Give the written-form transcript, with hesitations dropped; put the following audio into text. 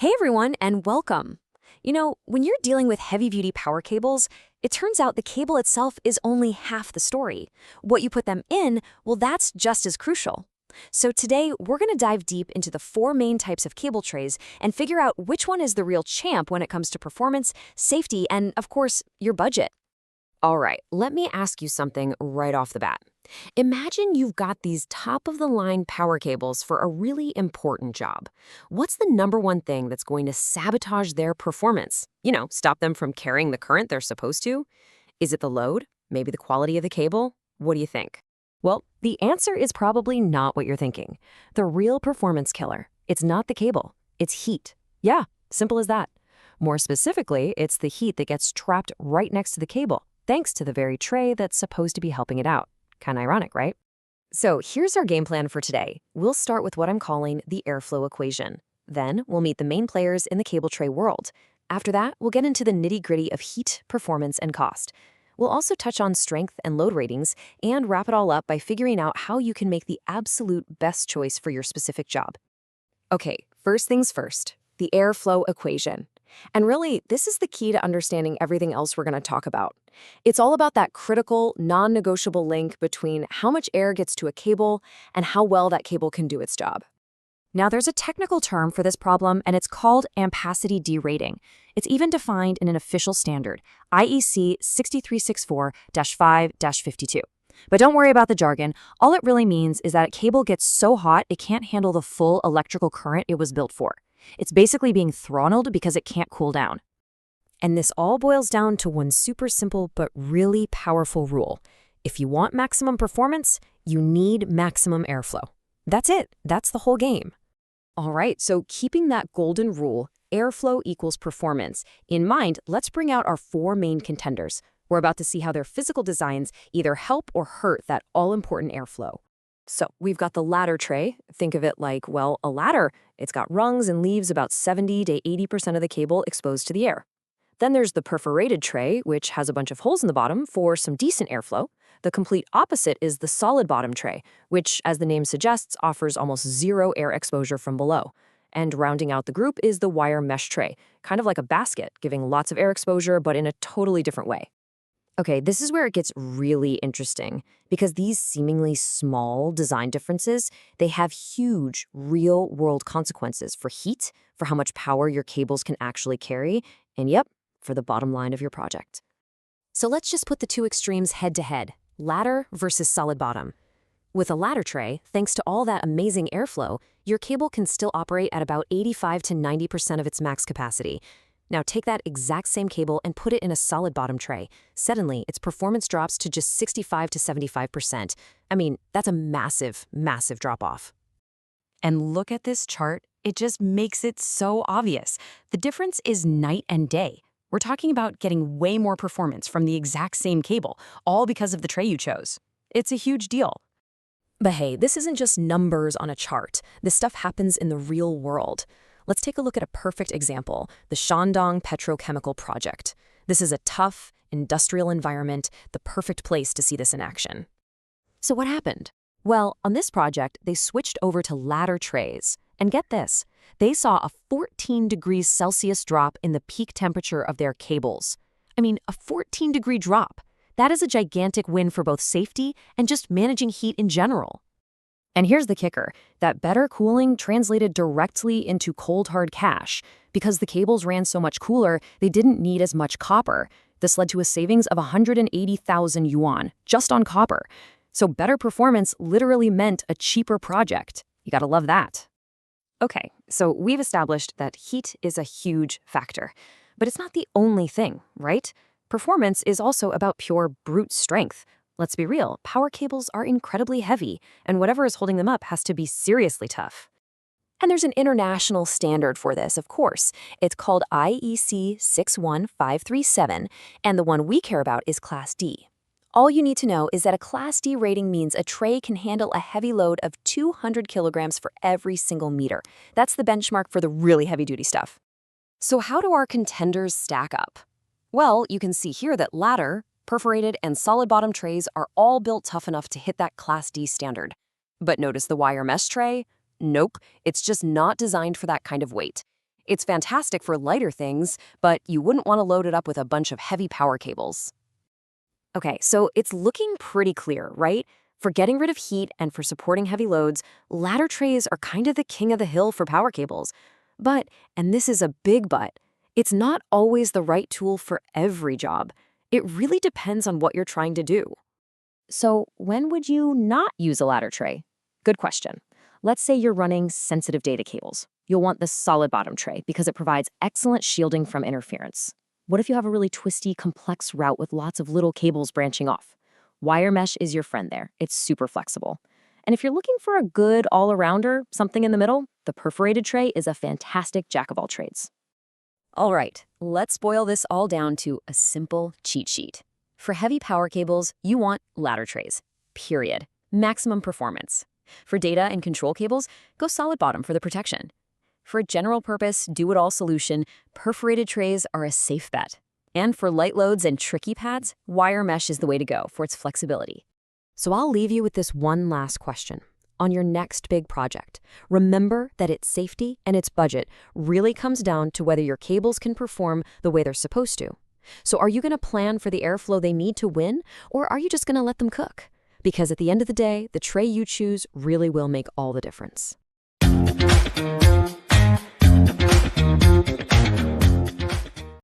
Hey everyone, and welcome. When you're dealing with heavy-duty power cables, it turns out the cable itself is only half the story. What you put them in, well, that's just as crucial. So today, we're going to dive deep into the four main types of cable trays and figure out which one is the real champ when it comes to performance, safety, and, of course, your budget. All right, let me ask you something right off the bat. Imagine you've got these top-of-the-line power cables for a really important job. What's the number one thing that's going to sabotage their performance? Stop them from carrying the current they're supposed to? Is it the load? Maybe the quality of the cable? What do you think? Well, the answer is probably not what you're thinking. The real performance killer, it's not the cable, it's heat. Yeah, simple as that. More specifically, it's the heat that gets trapped right next to the cable, thanks to the very tray that's supposed to be helping it out. Kind of ironic, right? So here's our game plan for today. We'll start with what I'm calling the airflow equation. Then we'll meet the main players in the cable tray world. After that, we'll get into the nitty-gritty of heat, performance, and cost. We'll also touch on strength and load ratings and wrap it all up by figuring out how you can make the absolute best choice for your specific job. Okay, first things first, the airflow equation. And really, this is the key to understanding everything else we're going to talk about. It's all about that critical, non-negotiable link between how much air gets to a cable and how well that cable can do its job. Now, there's a technical term for this problem, and it's called ampacity derating. It's even defined in an official standard, IEC 6364-5-52. But don't worry about the jargon. All it really means is that a cable gets so hot it can't handle the full electrical current it was built for. It's basically being throttled because it can't cool down. And this all boils down to one super simple but really powerful rule. If you want maximum performance, you need maximum airflow. That's it. That's the whole game. All right, so keeping that golden rule, airflow equals performance, in mind, let's bring out our four main contenders. We're about to see how their physical designs either help or hurt that all-important airflow. So we've got the ladder tray. Think of it like, well, a ladder. It's got rungs and leaves about 70 to 80% of the cable exposed to the air. Then there's the perforated tray, which has a bunch of holes in the bottom for some decent airflow. The complete opposite is the solid bottom tray, which, as the name suggests, offers almost zero air exposure from below. And rounding out the group is the wire mesh tray, kind of like a basket, giving lots of air exposure, but in a totally different way. Okay, this is where it gets really interesting, because these seemingly small design differences, they have huge real-world consequences for heat, for how much power your cables can actually carry, and yep, for the bottom line of your project. So let's just put the two extremes head-to-head, ladder versus solid bottom. With a ladder tray, thanks to all that amazing airflow, your cable can still operate at about 85 to 90% of its max capacity. Now take that exact same cable and put it in a solid bottom tray. Suddenly, its performance drops to just 65 to 75%. I mean, that's a massive, massive drop-off. And look at this chart. It just makes it so obvious. The difference is night and day. We're talking about getting way more performance from the exact same cable, all because of the tray you chose. It's a huge deal. But hey, this isn't just numbers on a chart. This stuff happens in the real world. Let's take a look at a perfect example, the Shandong petrochemical project. This is a tough, industrial environment, the perfect place to see this in action. So what happened? Well, on this project, they switched over to ladder trays. And get this, they saw a 14 degrees Celsius drop in the peak temperature of their cables. I mean, a 14-degree drop. That is a gigantic win for both safety and just managing heat in general. And here's the kicker, that better cooling translated directly into cold hard cash. Because the cables ran so much cooler, they didn't need as much copper. This led to a savings of 180,000 yuan, just on copper. So better performance literally meant a cheaper project. You gotta love that. Okay, so we've established that heat is a huge factor. But it's not the only thing, right? Performance is also about pure brute strength. Let's be real, power cables are incredibly heavy, and whatever is holding them up has to be seriously tough. And there's an international standard for this, of course. It's called IEC 61537, and the one we care about is Class D. All you need to know is that a Class D rating means a tray can handle a heavy load of 200 kilograms for every single meter. That's the benchmark for the really heavy-duty stuff. So how do our contenders stack up? Well, you can see here that ladder, perforated, and solid bottom trays are all built tough enough to hit that Class D standard. But notice the wire mesh tray? Nope, it's just not designed for that kind of weight. It's fantastic for lighter things, but you wouldn't want to load it up with a bunch of heavy power cables. Okay, so it's looking pretty clear, right? For getting rid of heat and for supporting heavy loads, ladder trays are kind of the king of the hill for power cables. But, and this is a big but, it's not always the right tool for every job. It really depends on what you're trying to do. So, when would you not use a ladder tray? Good question. Let's say you're running sensitive data cables. You'll want the solid bottom tray because it provides excellent shielding from interference. What if you have a really twisty, complex route with lots of little cables branching off? Wire mesh is your friend there. It's super flexible. And if you're looking for a good all-arounder, something in the middle, the perforated tray is a fantastic jack-of-all-trades. All right, let's boil this all down to a simple cheat sheet. For heavy power cables, you want ladder trays, period. Maximum performance. For data and control cables, go solid bottom for the protection. For a general purpose, do-it-all solution, perforated trays are a safe bet. And for light loads and tricky pads, wire mesh is the way to go for its flexibility. So I'll leave you with this one last question. On your next big project, remember that its safety and its budget really comes down to whether your cables can perform the way they're supposed to. So are you going to plan for the airflow they need to win, or are you just going to let them cook? Because at the end of the day, the tray you choose really will make all the difference.